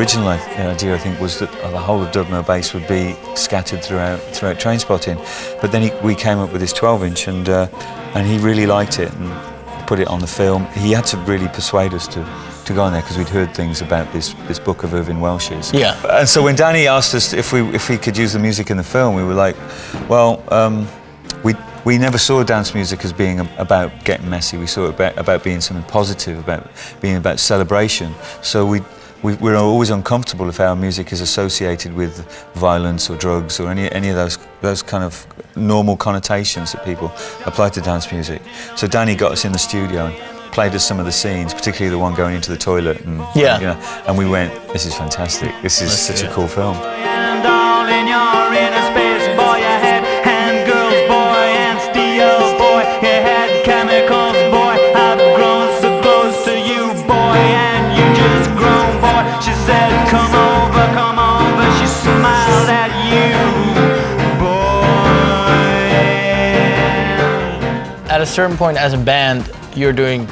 original idea, I think, was that the whole of Dub No Bass would be scattered throughout Trainspotting. But then we came up with this 12-inch, and he really liked it and put it on the film. He had to really persuade us to go on there because we'd heard things about this book of Irvine Welsh's. Yeah. And so when Danny asked us if we could use the music in the film, we were like, well, we never saw dance music as being about getting messy. We saw it about being something positive, about being about celebration. So we're always uncomfortable if our music is associated with violence or drugs or any of those kind of normal connotations that people apply to dance music. So Danny got us in the studio and played us some of the scenes, particularly the one going into the toilet, and yeah, you know, and we went, this is fantastic. This is such a cool film. And all in your inner space, boy, you had hand girls, boy, and steel, boy, you had chemicals, boy, I've grown so close to you, boy, and you just grown, boy. She said, come over, she smiled at you, boy. At a certain point as a band, you're doing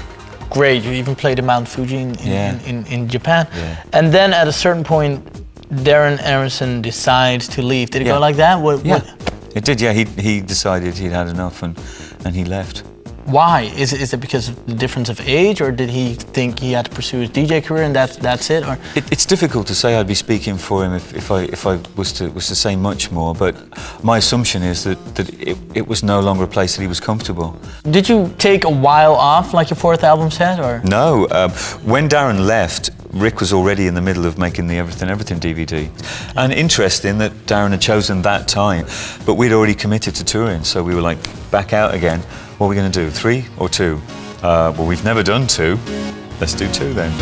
great. You even played in Mount Fuji in Japan. Yeah. And then at a certain point, Darren Aronson decides to leave. Did it go like that? What? It did, yeah. He decided he'd had enough and he left. Why? Is it because of the difference of age, or did he think he had to pursue his DJ career and that's it? Or it's difficult to say. I'd be speaking for him if I was to say much more. But my assumption is that it was no longer a place that he was comfortable. Did you take a while off, like your fourth album said, or? No. When Darren left, Rick was already in the middle of making the Everything DVD. And interesting that Darren had chosen that time, but we'd already committed to touring, so we were like, back out again. What are we going to do, 3 or 2? Well, we've never done 2. Let's do 2 then.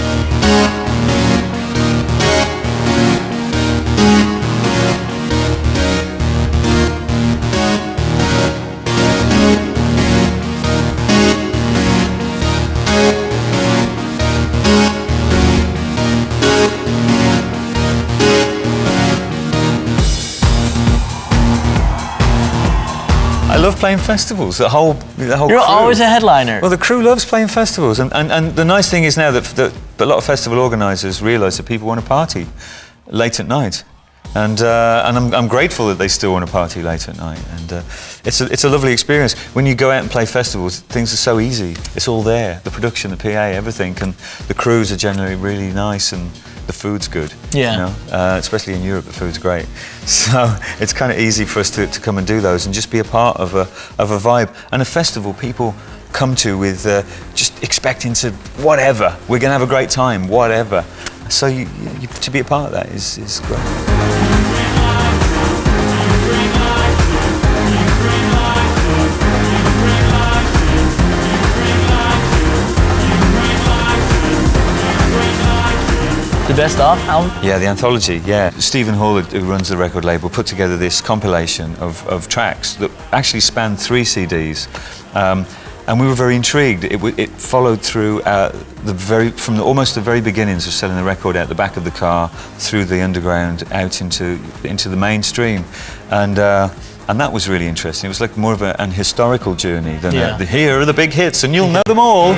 I love playing festivals. The whole You're crew. always a headliner. Well, the crew loves playing festivals, and the nice thing is now that a lot of festival organisers realise that people want to party late at night, and I'm grateful that they still want to party late at night, and it's a lovely experience. When you go out and play festivals, things are so easy. It's all there. The production, the PA, everything, and the crews are generally really nice, and the food's good. Yeah. You know? Especially in Europe, the food's great. So it's kind of easy for us to come and do those and just be a part of a vibe. And a festival people come to with just expecting to whatever. We're going to have a great time, whatever. So to be a part of that is great. The best of album? Yeah, the anthology, yeah. Stephen Hall, who runs the record label, put together this compilation of tracks that actually spanned 3 CDs. And we were very intrigued. It followed through from almost the very beginnings of selling the record out the back of the car, through the underground, out into the mainstream. And that was really interesting. It was like more of an historical journey than here are the big hits and you'll know them all.